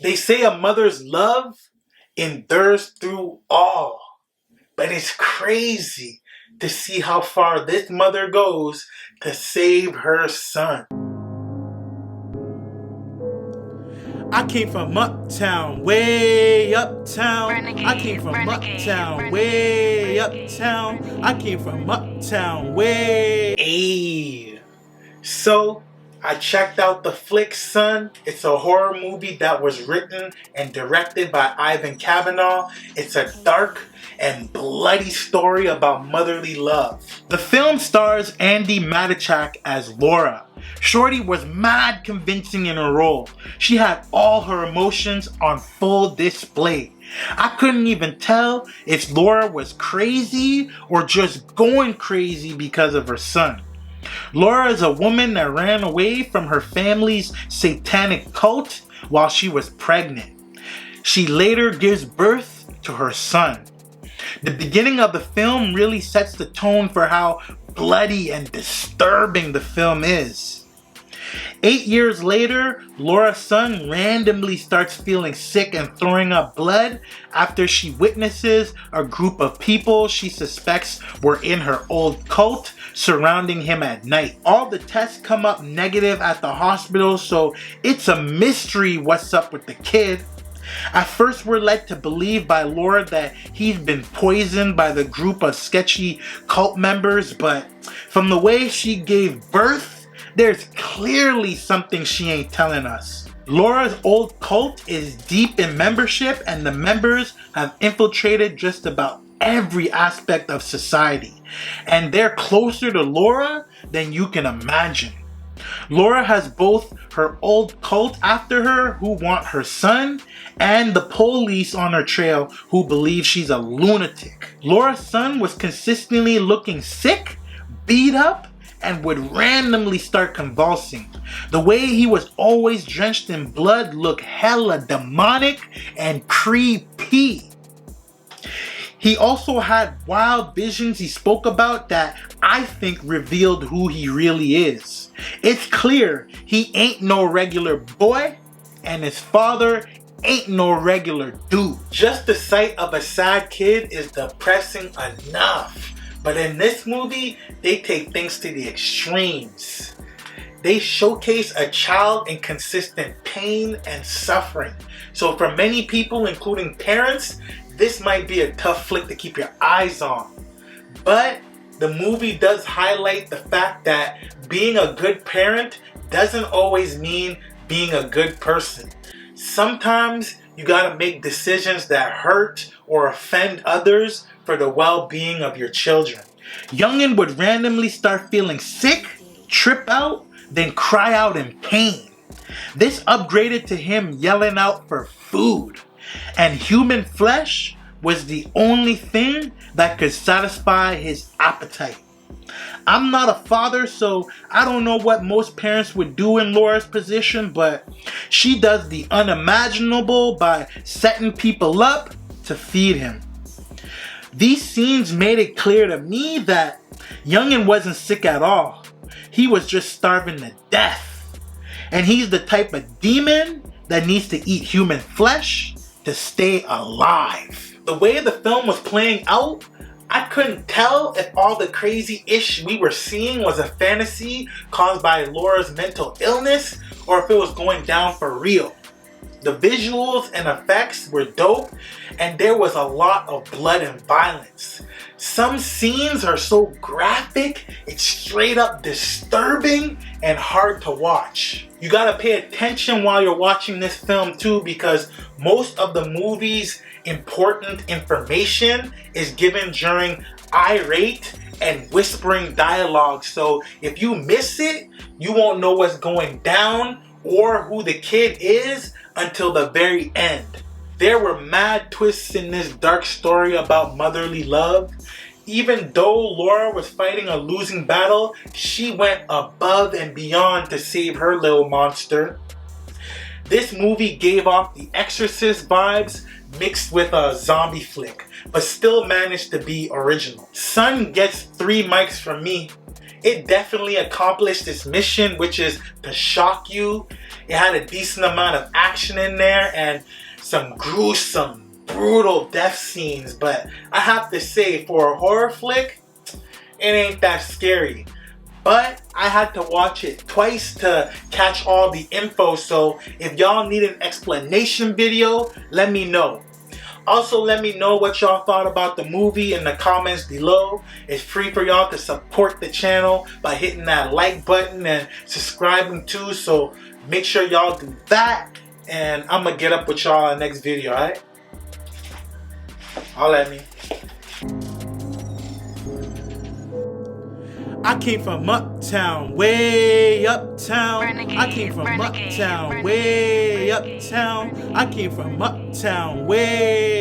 They say a mother's love endures through all. But it's crazy to see how far this mother goes to save her son. I came from uptown, way uptown. I came from uptown, way uptown. I came from uptown, way. Ayy. So, I checked out the flick, son. It's a horror movie that was written and directed by Ivan Kavanagh. It's a dark and bloody story about motherly love. The film stars Andi Matichak as Laura. Shorty was mad convincing in her role. She had all her emotions on full display. I couldn't even tell if Laura was crazy or just going crazy because of her son. Laura is a woman that ran away from her family's satanic cult while she was pregnant. She later gives birth to her son. The beginning of the film really sets the tone for how bloody and disturbing the film is. 8 years later, Laura's son randomly starts feeling sick and throwing up blood after she witnesses a group of people she suspects were in her old cult surrounding him at night. All the tests come up negative at the hospital, so it's a mystery what's up with the kid. At first, we're led to believe by Laura that he's been poisoned by the group of sketchy cult members, but from the way she gave birth, there's clearly something she ain't telling us. Laura's old cult is deep in membership, and the members have infiltrated just about every aspect of society, and they're closer to Laura than you can imagine. Laura has both her old cult after her who want her son and the police on her trail who believe she's a lunatic. Laura's son was consistently looking sick, beat up, and would randomly start convulsing. The way he was always drenched in blood looked hella demonic and creepy. He also had wild visions he spoke about that I think revealed who he really is. It's clear he ain't no regular boy, and his father ain't no regular dude. Just the sight of a sad kid is depressing enough. But in this movie, they take things to the extremes. They showcase a child in consistent pain and suffering. So for many people, including parents, this might be a tough flick to keep your eyes on. But the movie does highlight the fact that being a good parent doesn't always mean being a good person. Sometimes you gotta make decisions that hurt or offend others for the well-being of your children. Youngin would randomly start feeling sick, trip out, then cry out in pain. This upgraded to him yelling out for food, and human flesh was the only thing that could satisfy his appetite. I'm not a father, so I don't know what most parents would do in Laura's position, but she does the unimaginable by setting people up to feed him. These scenes made it clear to me that Youngin wasn't sick at all. He was just starving to death. And he's the type of demon that needs to eat human flesh to stay alive. The way the film was playing out, I couldn't tell if all the crazy ish we were seeing was a fantasy caused by Laura's mental illness or if it was going down for real. The visuals and effects were dope, and there was a lot of blood and violence. Some scenes are so graphic, it's straight up disturbing and hard to watch. You gotta pay attention while you're watching this film too, because most of the movie's important information is given during irate and whispering dialogue. So if you miss it, you won't know what's going down or who the kid is until the very end. There were mad twists in this dark story about motherly love. Even though Laura was fighting a losing battle, she went above and beyond to save her little monster. This movie gave off the Exorcist vibes mixed with a zombie flick, but still managed to be original. Son gets 3 mics from me. It definitely accomplished its mission, which is to shock you, It had a decent amount of action in there and some gruesome, brutal death scenes. But I have to say, for a horror flick, it ain't that scary. But I had to watch it twice to catch all the info, so if y'all need an explanation video, let me know. Also, let me know what y'all thought about the movie in the comments below. It's free for y'all to support the channel by hitting that like button and subscribing too, so make sure y'all do that. And I'm gonna get up with y'all in the next video, alright? Holla at me. I came from uptown, way uptown. I came from uptown, way uptown. I came from uptown, way